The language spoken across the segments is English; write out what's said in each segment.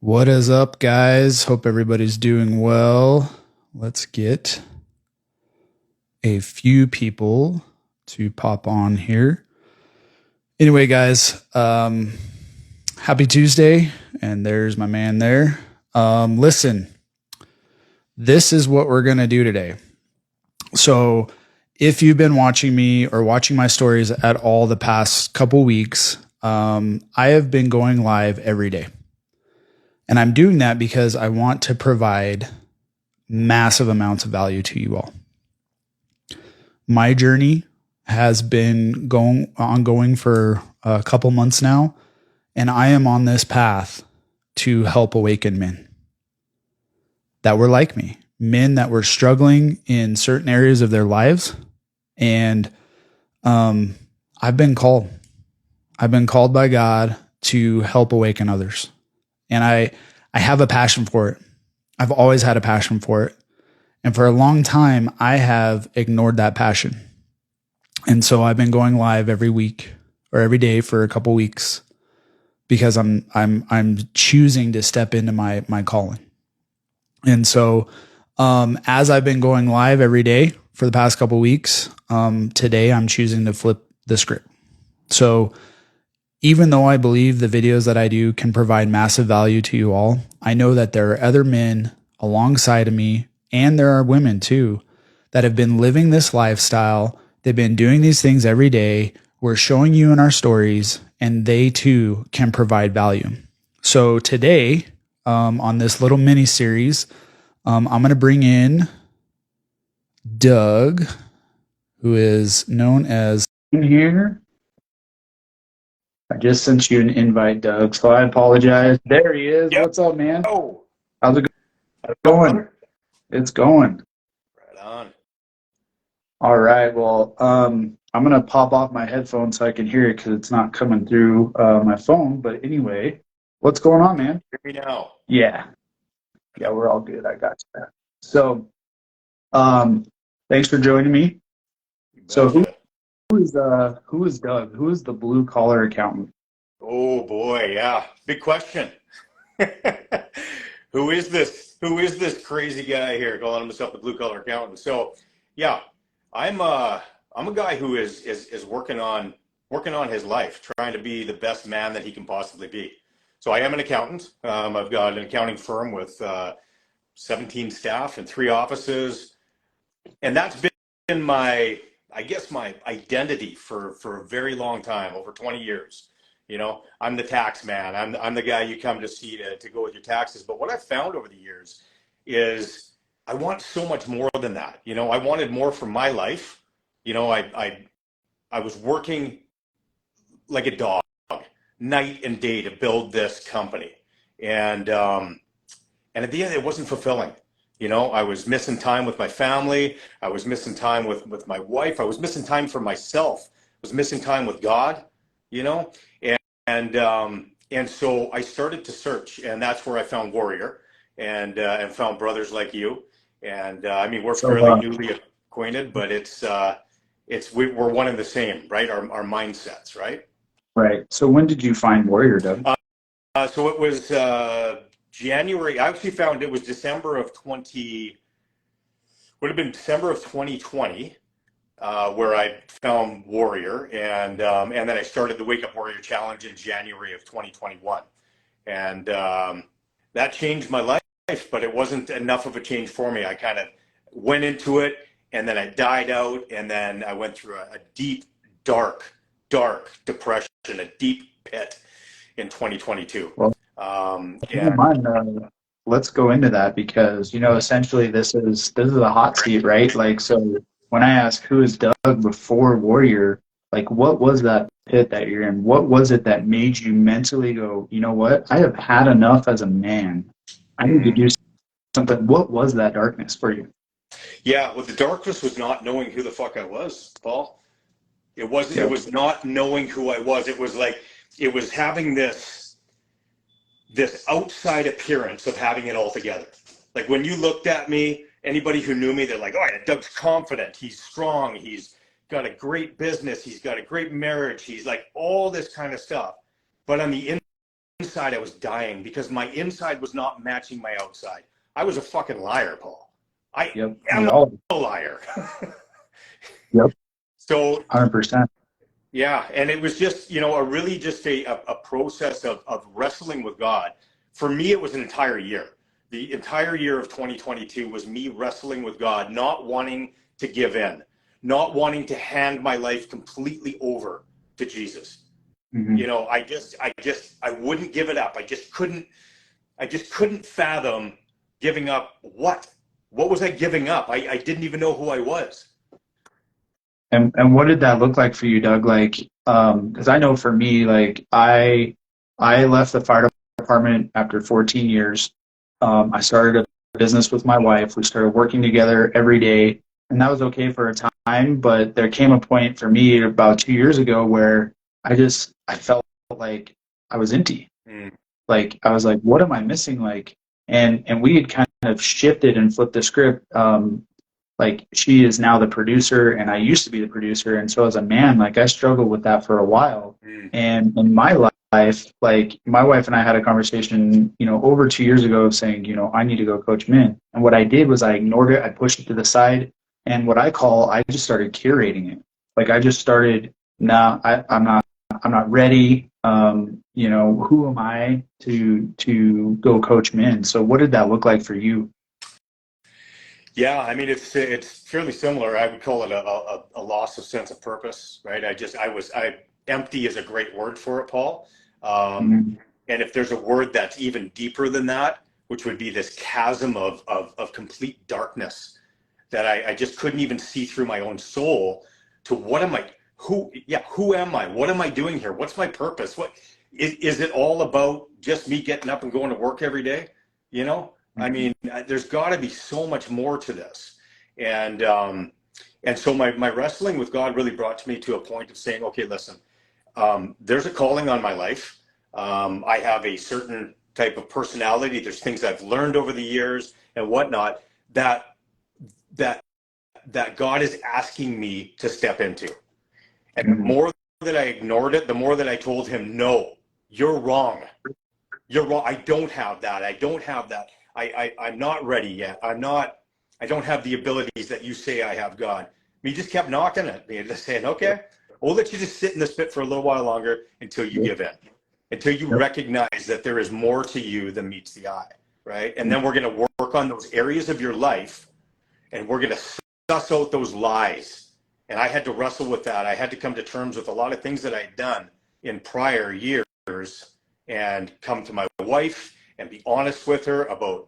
What is up, guys? Hope everybody's doing well. Let's get a few people to pop on here. Anyway, guys, happy Tuesday, and there's my man there. Listen, this is what we're going to do today. So if you've been watching me or watching my stories at all the past couple weeks, I have been going live every day. And I'm doing that because I want to provide massive amounts of value to you all. My journey has been ongoing for a couple months now, and I am on this path to help awaken men that were like me, men that were struggling in certain areas of their lives. And I've been called by God to help awaken others. And I have a passion for it. I've always had a passion for it. And for a long time, I have ignored that passion. And so I've been going live every week or every day for a couple weeks because I'm choosing to step into my calling. And so as I've been going live every day for the past couple weeks, today I'm choosing to flip the script. So even though I believe the videos that I do can provide massive value to you all, I know that there are other men alongside of me, and there are women too, that have been living this lifestyle. They've been doing these things every day. We're showing you in our stories, and they too can provide value. So today, on this little mini series, I'm going to bring in Doug, who is known as here. I just sent you an invite, Doug, so I apologize. There he is. Yep. What's up, man? Oh, How's it going? It's going. right on. All right. Well, I'm going to pop off my headphones so I can hear it because it's not coming through my phone. But anyway, what's going on, man? Hear me now. Yeah, we're all good. I got you. So, thanks for joining me. So who is Doug? Who is the blue collar accountant? Oh boy, yeah. Big question. Who is this? Who is this crazy guy here calling himself the blue collar accountant? So, yeah, I'm a guy who is working on his life, trying to be the best man that he can possibly be. So I am an accountant. I've got an accounting firm with 17 staff and 3 offices, and that's been my identity for a very long time, over 20 years. You know, I'm the tax man. I'm the guy you come to see to go with your taxes. But what I've found over the years is I want so much more than that. You know, I wanted more for my life. You know, I was working like a dog, night and day, to build this company, and at the end, it wasn't fulfilling. You know, I was missing time with my family. I was missing time with my wife. I was missing time for myself. I was missing time with God, you know, and so I started to search, and that's where I found Warrior, and found brothers like you. And I mean, we're fairly newly acquainted, but we're one and the same, right? Our mindsets, right? Right. So when did you find Warrior, Doug? So it was January. I actually found it was December of 2020, where I found Warrior, and then I started the Wake Up Warrior Challenge in January of 2021, and that changed my life. But it wasn't enough of a change for me. I kind of went into it, and then I died out, and then I went through a deep, dark depression, a deep pit in 2022. Well, let's go into that because, you know, essentially this is a hot seat, right? Like, so when I ask who is Doug before Warrior, like, what was that pit that you're in? What was it that made you mentally go, you know what? I have had enough as a man. I need to do something. What was that darkness for you? Yeah, well, the darkness was not knowing who the fuck I was, Paul. It was not knowing who I was. It was like, it was having this outside appearance of having it all together. Like when you looked at me, anybody who knew me, they're like, oh yeah, Doug's confident, he's strong, he's got a great business, he's got a great marriage, he's like all this kind of stuff. But on the inside I was dying because my inside was not matching my outside. I was a fucking liar, Paul. I Yep. am Oh, a liar. yep. So 100%. yeah, and it was just, a really just a process of wrestling with God. For me, it was an entire year. The entire year of 2022 was me wrestling with God, not wanting to give in, not wanting to hand my life completely over to Jesus. Mm-hmm. I wouldn't give it up. I just couldn't fathom giving up what? What was I giving up? I didn't even know who I was. And what did that look like for you, Doug? Like, because I know for me, like I left the fire department after 14 years. I started a business with my wife. We started working together every day, and that was okay for a time. But there came a point for me about 2 years ago where I felt like I was empty. Mm. Like I was like, what am I missing? Like, and we had kind of shifted and flipped the script. Like she is now the producer and I used to be the producer. And so as a man, like I struggled with that for a while. And in my life, like my wife and I had a conversation, over 2 years ago saying, I need to go coach men. And what I did was I ignored it. I pushed it to the side. And I just started curating it. Like I just started, I'm not ready. Who am I to go coach men? So what did that look like for you? Yeah, I mean it's fairly similar. I would call it a loss of sense of purpose, right? I empty is a great word for it, Paul. Mm-hmm. And if there's a word that's even deeper than that, which would be this chasm of complete darkness that I just couldn't even see through my own soul to what am I? Who am I? What am I doing here? What's my purpose? What is it all about just me getting up and going to work every day? I mean, there's got to be so much more to this. And so my wrestling with God really brought me to a point of saying, okay, listen, there's a calling on my life. I have a certain type of personality. There's things I've learned over the years and whatnot that God is asking me to step into. And the more that I ignored it, the more that I told him, no, you're wrong. You're wrong. I don't have that. I'm not ready yet. I don't have the abilities that you say I have, God. He just kept knocking at me and just saying, okay, we'll let you just sit in this pit for a little while longer until you give in, until you recognize that there is more to you than meets the eye, right? And then we're going to work on those areas of your life and we're going to suss out those lies. And I had to wrestle with that. I had to come to terms with a lot of things that I had done in prior years and come to my wife and be honest with her about,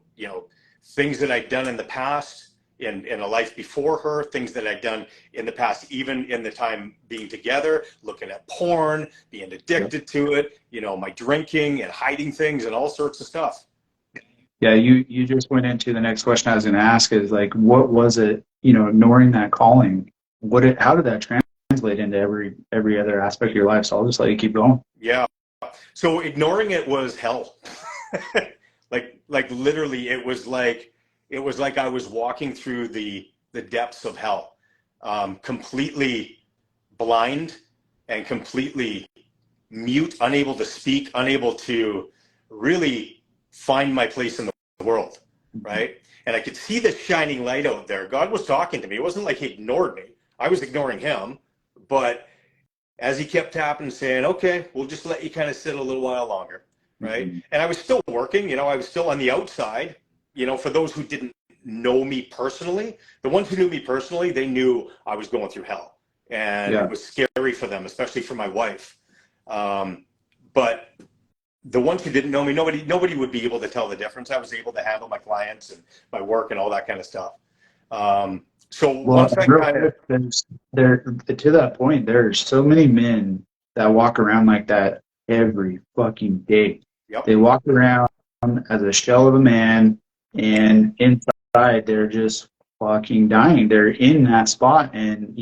things that I'd done in the past in a life before her, things that I'd done in the past, even in the time being together, looking at porn, being addicted to it, my drinking and hiding things and all sorts of stuff. Yeah, you just went into the next question I was going to ask is like, what was it, ignoring that calling? How did that translate into every other aspect of your life? So I'll just let you keep going. Yeah. So ignoring it was hell. like literally it was like I was walking through the depths of hell, completely blind and completely mute, unable to speak, unable to really find my place in the world, right? And I could see the shining light out there. God was talking to me. It wasn't like he ignored me. I was ignoring him, but as he kept tapping and saying, okay, we'll just let you kind of sit a little while longer, right? Mm-hmm. And I was still working, I was still on the outside, for those who didn't know me personally, the ones who knew me personally, they knew I was going through hell. And it was scary for them, especially for my wife. But the ones who didn't know me, nobody would be able to tell the difference. I was able to handle my clients and my work and all that kind of stuff. Once I kind of to that point, there's so many men that walk around like that every fucking day. Yep. They walk around as a shell of a man, and inside they're just fucking dying. They're in that spot, and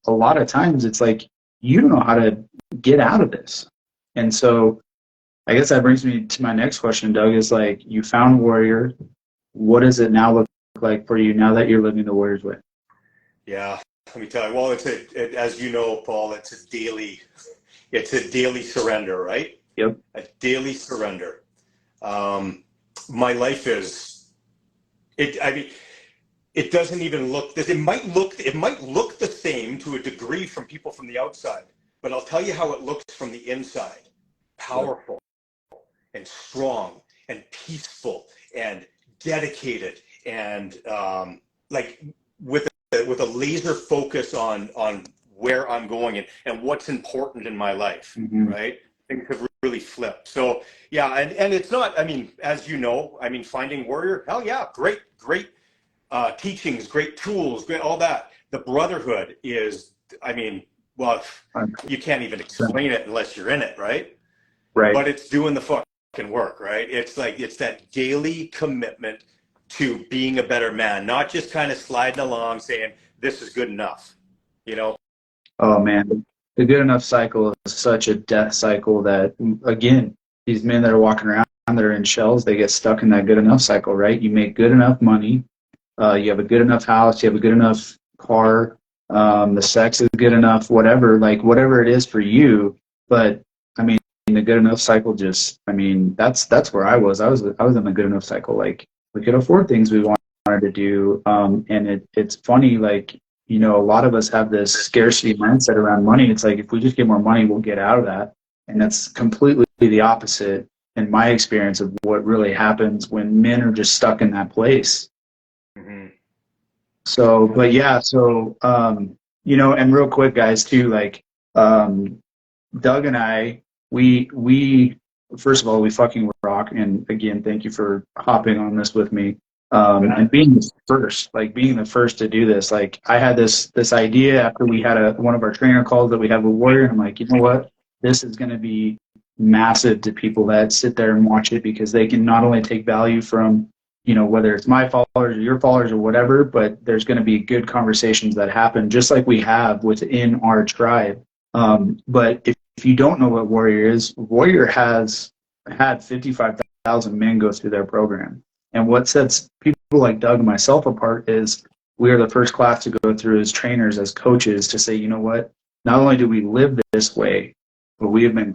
a lot of times it's like you don't know how to get out of this. And so, I guess that brings me to my next question, Doug. Is like you found Warrior. What does it now look like for you now that you're living the Warrior's way? Yeah, let me tell you. Well, as you know, Paul, it's a daily surrender, right? Yep. A daily surrender. My life is, I mean, it doesn't even look this. It might look the same to a degree from people from the outside, but I'll tell you how it looks from the inside. Powerful and strong and peaceful and dedicated and like with a laser focus on where I'm going and what's important in my life, right? Things have really flipped. So yeah, and it's not, I mean, as you know, I mean, Finding Warrior, hell yeah, great teachings, great tools, great all that. The brotherhood is, I mean, well, you can't even explain it unless you're in it, right? Right. But it's doing the fucking work, right? It's like, it's that daily commitment to being a better man, not just kind of sliding along saying, this is good enough, you know? Oh man, the good enough cycle is such a death cycle that, again, these men that are walking around that are in shells, they get stuck in that good enough cycle, right? You make good enough money, you have a good enough house, you have a good enough car, the sex is good enough, whatever, like whatever it is for you. But I mean, the good enough cycle just, I mean, that's where I was. I was in the good enough cycle. Like we could afford things we wanted to do, and it's funny, like, you know, a lot of us have this scarcity mindset around money. It's like, if we just get more money, we'll get out of that. And that's completely the opposite, in my experience, of what really happens when men are just stuck in that place. So, but yeah, so, you know, and real quick, guys, too, like, Doug and I, we, first of all, we fucking rock. And again, thank you for hopping on this with me. And being the first to do this. Like, I had this idea after we had one of our trainer calls that we have with Warrior. And I'm like, you know what? This is going to be massive to people that sit there and watch it, because they can not only take value from, you know, whether it's my followers or your followers or whatever, but there's going to be good conversations that happen just like we have within our tribe. But if you don't know what Warrior is, Warrior has had 55,000 men go through their program. And what sets people like Doug and myself apart is we are the first class to go through as trainers, as coaches, to say, you know what, not only do we live this way, but we have been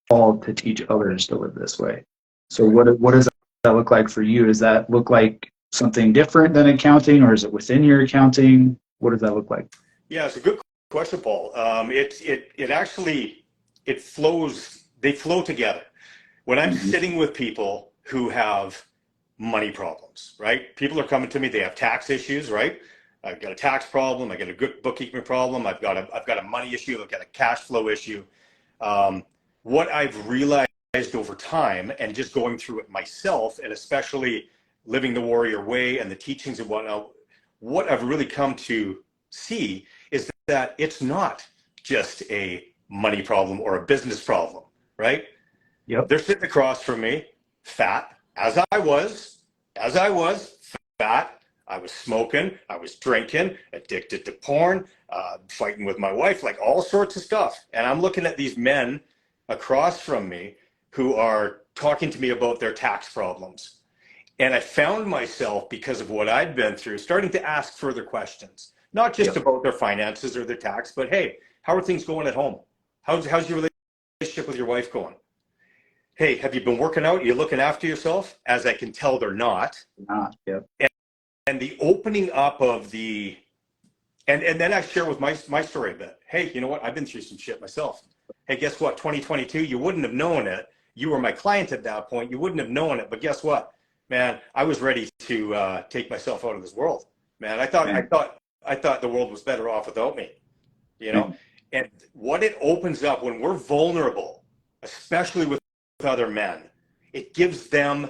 called to teach others to live this way. So what does that look like for you? Does that look like something different than accounting, or is it within your accounting? What does that look like? Yeah, it's a good question, Paul. It actually, it flows, they flow together. When I'm sitting with people who have money problems, right? People are coming to me, they have tax issues, right? I've got a tax problem, I got a good bookkeeping problem, I've got a money issue, I've got a cash flow issue. What I've realized over time, and just going through it myself, and especially living the Warrior way and the teachings and whatnot, what I've really come to see is that it's not just a money problem or a business problem, right? Yep. They're sitting across from me, fat, as I was fat. I was smoking, I was drinking, addicted to porn, fighting with my wife, like all sorts of stuff. And I'm looking at these men across from me who are talking to me about their tax problems. And I found myself, because of what I'd been through, starting to ask further questions, not just about their finances or their tax, but hey, how are things going at home? How's your relationship with your wife going? Hey, have you been working out? Are you looking after yourself? As I can tell, they're not. Yep. And the opening up of the, and then I share with my story a bit. Hey, you know what? I've been through some shit myself. Hey, guess what? 2022, you wouldn't have known it. You were my client at that point. You wouldn't have known it. But guess what, man? I was ready to take myself out of this world, man. I thought the world was better off without me, you know. And what it opens up when we're vulnerable, especially with other men, it gives them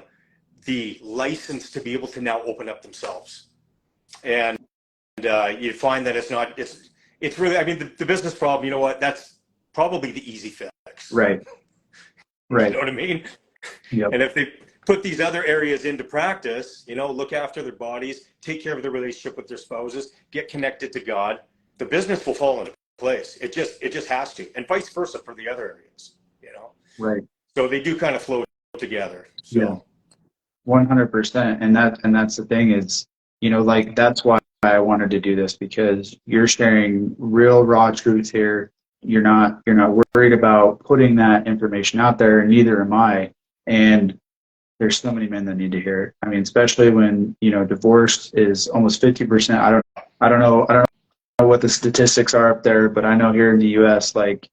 the license to be able to now open up themselves. And you find that it's really, I mean, the business problem, you know what, that's probably the easy fix. Right. You know what I mean? Yep. And if they put these other areas into practice, you know, look after their bodies, take care of their relationship with their spouses, get connected to God, the business will fall into place. It just has to, and vice versa for the other areas, you know? Right. So they do kind of flow together. So. Yeah. 100%. And that's the thing is, you know, like, that's why I wanted to do this, because you're sharing real raw truth here. you're not worried about putting that information out there, and neither am I. And there's so many men that need to hear it. I mean, especially when, divorce is almost 50%. I don't know what the statistics are up there, but I know here in the US, like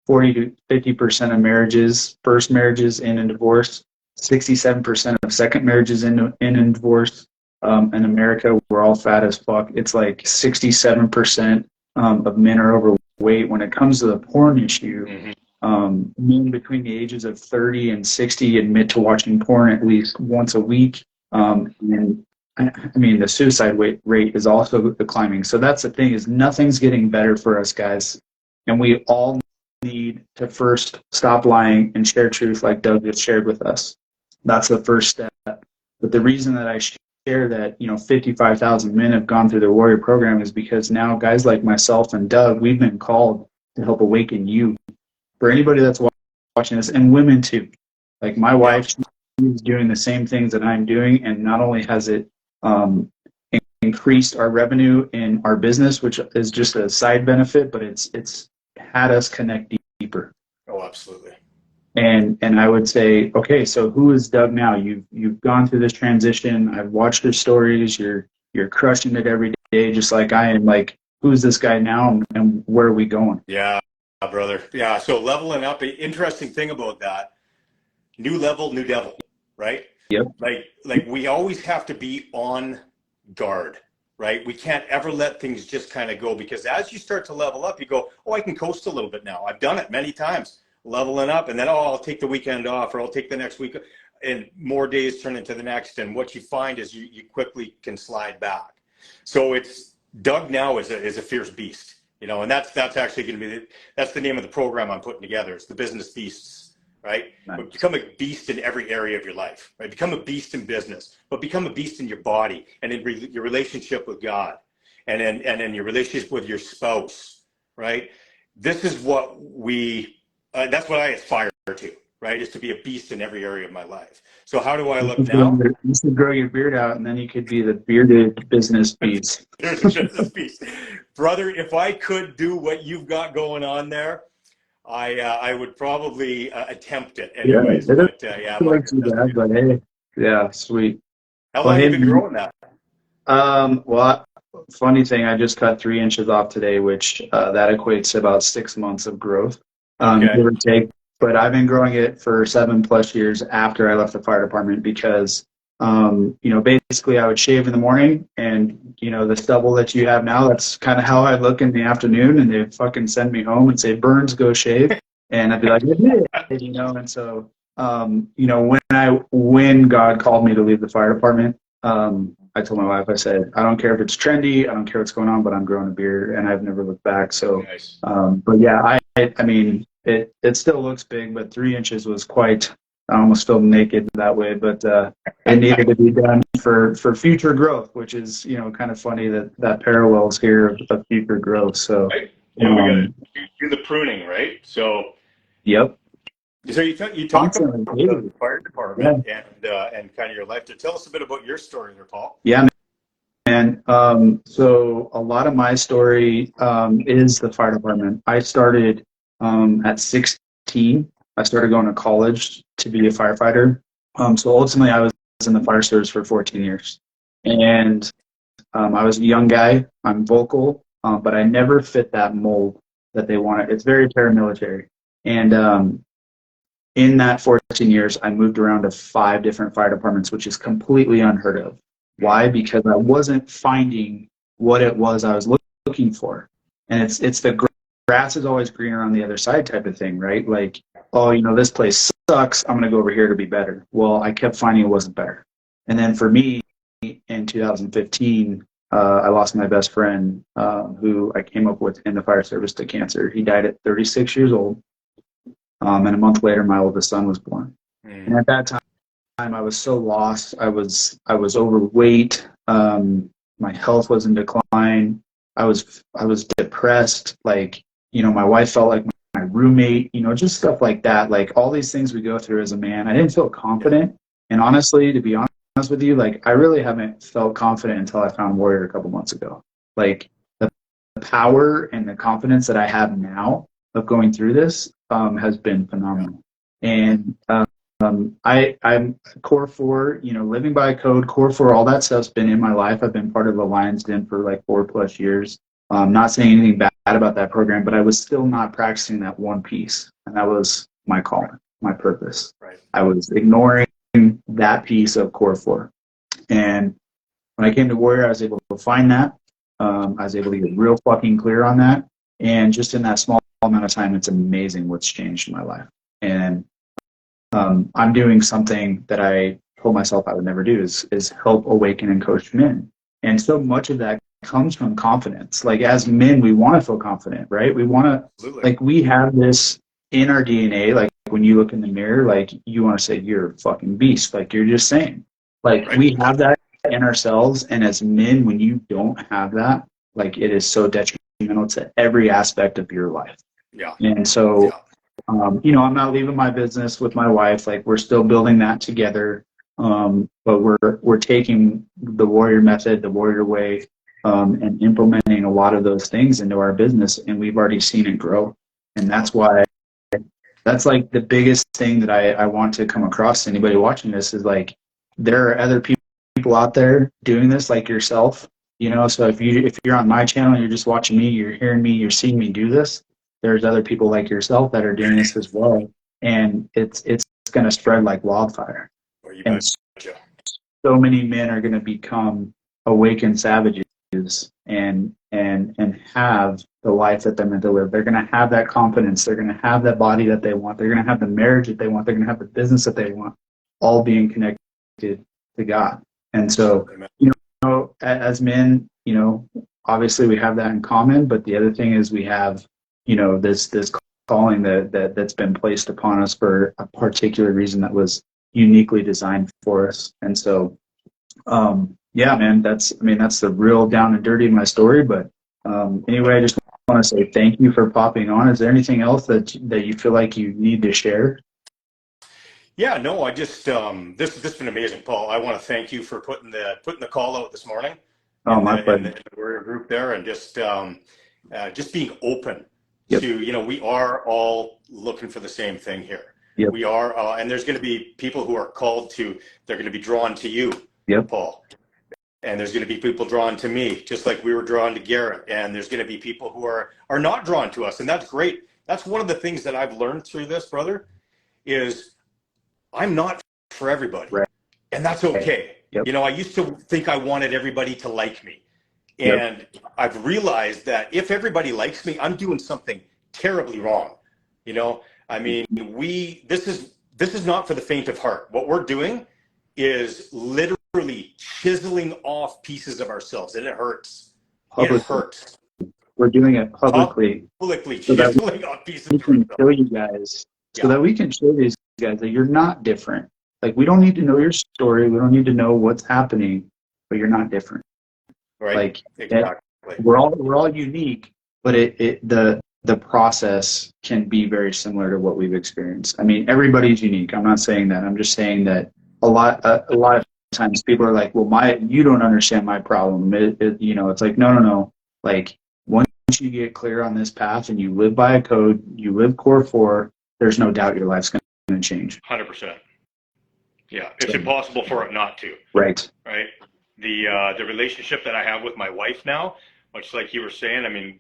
40 to 50% of marriages, first marriages end in divorce, 67% of second marriages end in divorce. In America, we're all fat as fuck. It's like 67% of men are overweight. When it comes to the porn issue, men between the ages of 30 and 60 admit to watching porn at least once a week. And I mean, the suicide rate is also climbing. So that's the thing, is nothing's getting better for us guys. And we all need to first stop lying and share truth like Doug just shared with us. That's the first step. But the reason that I share that, 55,000 men have gone through the Warrior program is because now guys like myself and Doug, we've been called to help awaken you. For anybody that's watching this, and women too. Like my wife, she's doing the same things that I'm doing, and not only has it increased our revenue in our business, which is just a side benefit, but it's had us connect deeper. Oh, absolutely. And I would say, okay, so who is Doug now? You've gone through this transition. I've watched your stories. You're crushing it every day, just like I am. Like, who's this guy now, and where are we going? Yeah, brother. Yeah. So leveling up. The interesting thing about that, new level, new devil, right? Yep. Like we always have to be on guard, right? We can't ever let things just kind of go, because as you start to level up, you go, oh, I can coast a little bit now. I've done it many times, leveling up, and then, oh, I'll take the weekend off, or I'll take the next week, and more days turn into the next. And what you find is you quickly can slide back. So it's Doug now is a fierce beast, and that's actually going to be that's the name of the program I'm putting together. It's the Business Beasts, right? Nice. But become a beast in every area of your life, right? Become a beast in business, but become a beast in your body and in your relationship with God, and in your relationship with your spouse, right? This is what that's what I aspire to, right? Is to be a beast in every area of my life. So how do I look now? You should grow your beard out, and then you could be the bearded business beast. Business beast. Brother, if I could do what you've got going on there, I would probably attempt it anyways. Yeah, But hey, yeah, sweet. How long have you been growing that? Well, funny thing, I just cut 3 inches off today, which that equates to about 6 months of growth, give or take. But I've been growing it for 7+ years after I left the fire department, because basically I would shave in the morning, and the stubble that you have now, that's kind of how I look in the afternoon, and they'd fucking send me home and say, Burns, go shave. And I'd be like, yeah. And so, when God called me to leave the fire department, I told my wife, I said, I don't care if it's trendy, I don't care what's going on, but I'm growing a beard, and I've never looked back. So, nice. But yeah, I mean, it still looks big, but 3 inches was quite, I almost feel naked that way, but it needed to be done for future growth, which is, kind of funny that parallels here of future growth. So, right. Yeah, we got to do the pruning, right? So, yep. So you talk about the fire department, and kind of your life. Tell us a bit about your story there, Paul. Yeah, man. So a lot of my story is the fire department. I started at 16. I started going to college to be a firefighter. So ultimately, I was in the fire service for 14 years. And I was a young guy. I'm vocal, but I never fit that mold that they wanted. It's very paramilitary. And in that 14 years, I moved around to 5 different fire departments, which is completely unheard of. Why? Because I wasn't finding what it was I was looking for. And it's the grass is always greener on the other side type of thing, right? Like, oh, this place sucks, I'm going to go over here to be better. Well, I kept finding it wasn't better. And then for me, in 2015, I lost my best friend, who I came up with in the fire service, to cancer. He died at 36 years old. And a month later, my oldest son was born. And at that time, I was so lost. I was overweight. My health was in decline. I was depressed. Like, my wife felt like my roommate. Just stuff like that. Like all these things we go through as a man. I didn't feel confident. And honestly, to be honest with you, like I really haven't felt confident until I found Warrior a couple months ago. Like the power and the confidence that I have now of going through this has been phenomenal. And I'm core four, living by code, core four, all that stuff's been in my life. I've been part of the Lions Den for like 4+ years. Not saying anything bad about that program, but I was still not practicing that one piece. And that was my calling, my purpose. Right. I was ignoring that piece of core four. And when I came to Warrior, I was able to find that. I was able to get real fucking clear on that. And just in that small amount of time, it's amazing what's changed in my life. And I'm doing something that I told myself I would never do is help awaken and coach men. And so much of that comes from confidence. Like as men, we want to feel confident, right? We want to, like we have this in our DNA. Like when you look in the mirror, like you want to say you're a fucking beast. Like you're just saying, like we have that in ourselves. And as men, when you don't have that, like it is so detrimental to every aspect of your life. Yeah. And so, I'm not leaving my business with my wife. Like we're still building that together. But we're taking the Warrior method, the Warrior way, and implementing a lot of those things into our business. And we've already seen it grow. And that's why, that's like the biggest thing that I want to come across to anybody watching this is like, there are other people out there doing this like yourself, so if you're on my channel, you're just watching me, you're hearing me, you're seeing me do this, there's other people like yourself that are doing this as well. And it's going to spread like wildfire. And so many men are going to become awakened savages and have the life that they're meant to live. They're going to have that confidence. They're going to have that body that they want. They're going to have the marriage that they want. They're going to have the business that they want, all being connected to God. And so, as men, obviously we have that in common, but the other thing is we have, this calling that's been placed upon us for a particular reason that was uniquely designed for us. And so, yeah, man, that's the real down and dirty of my story. But anyway, I just want to say thank you for popping on. Is there anything else that you feel like you need to share? Yeah, no, I just this has been amazing, Paul. I want to thank you for putting the call out this morning. In the Warrior group there, and just being open to, we are all looking for the same thing here. Yep. We are, and there's going to be people who are called to, they're going to be drawn to you, Paul. And there's going to be people drawn to me, just like we were drawn to Garrett. And there's going to be people who are not drawn to us. And that's great. That's one of the things that I've learned through this, brother, is I'm not for everybody. Right. And that's okay. Yep. I used to think I wanted everybody to like me. And I've realized that if everybody likes me, I'm doing something terribly wrong. I mean, this is not for the faint of heart. What we're doing is literally chiseling off pieces of ourselves, and it hurts. Publicly. It hurts. We're doing it publicly. Chiseling off pieces of ourselves. Show you guys, so that we can show these guys that you're not different. Like, we don't need to know your story. We don't need to know what's happening, but you're not different. Right. Like, exactly. We're all unique, but the process can be very similar to what we've experienced. I mean, everybody's unique. I'm not saying that. I'm just saying that a lot of times people are like, well, you don't understand my problem. It's like, no. Like, once you get clear on this path and you live by a code, you live core 4, there's no doubt your life's going to change. 100%. Yeah, it's impossible for it not to. Right. Right. The relationship that I have with my wife now, much like you were saying, I mean,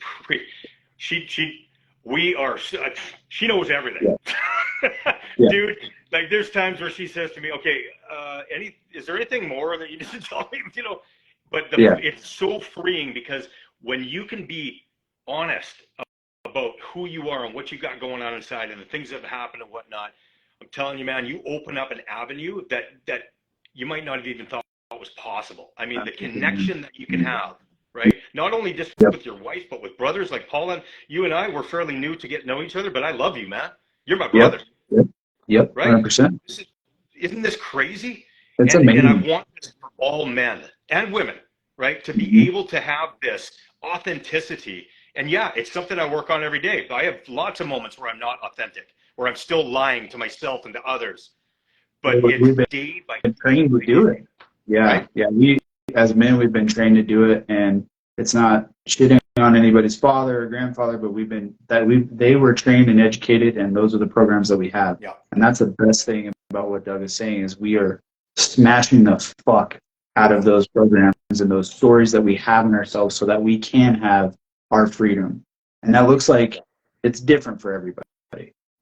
she knows everything. Yeah. Dude, like there's times where she says to me, okay, is there anything more that you need to tell me? But it's so freeing, because when you can be honest about who you are and what you got going on inside and the things that have happened and whatnot, I'm telling you, man, you open up an avenue that you might not have even thought was possible. I mean, the connection that you can have, right? Not only just with your wife, but with brothers like Paul and you and I were fairly new to get to know each other, but I love you, man. You're my brother. Yep. Right? 100%. Isn't this crazy? It's amazing. And I want this for all men and women, right? To be able to have this authenticity. And yeah, it's something I work on every day. I have lots of moments where I'm not authentic, where I'm still lying to myself and to others. But it's day by day. Trained to do it. Yeah. Right? Yeah. We, as men, we've been trained to do it, and it's not shitting on anybody's father or grandfather, but they were trained and educated, and those are the programs that we have. Yeah. And that's the best thing about what Doug is saying is we are smashing the fuck out of those programs and those stories that we have in ourselves so that we can have our freedom. And that looks like it's different for everybody.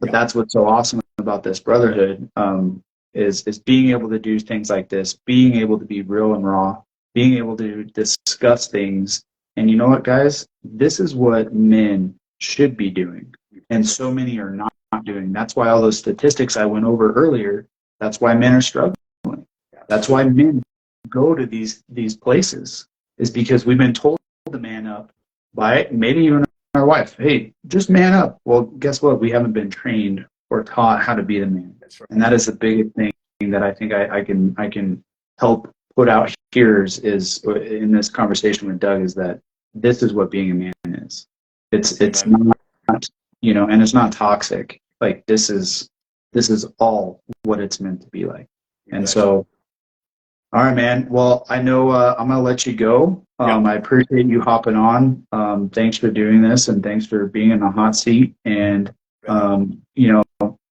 But that's what's so awesome about this brotherhood, is being able to do things like this, being able to be real and raw, being able to discuss things. And you know what, guys? This is what men should be doing. And so many are not doing. That's why all those statistics I went over earlier, that's why men are struggling. That's why men go to these places, is because we've been told to man up by maybe even our wife. Hey, just man up. Well, guess what? We haven't been trained or taught how to be the man. That's right. And that is the biggest thing that I think I can help put out here is in this conversation with Doug, is that this is what being a man is. It's not, and it's not toxic. Like this is all what it's meant to be like. And so, all right, man. Well, I know I'm gonna let you go. I appreciate you hopping on. Thanks for doing this, and thanks for being in the hot seat. And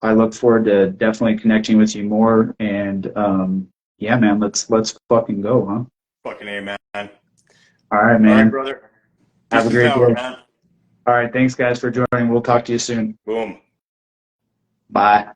I look forward to definitely connecting with you more. And yeah, man, let's fucking go, huh? Fucking A, man. All right, man. All right, brother. Have a great Power, day, man. All right, thanks guys for joining. We'll talk to you soon. Boom. Bye.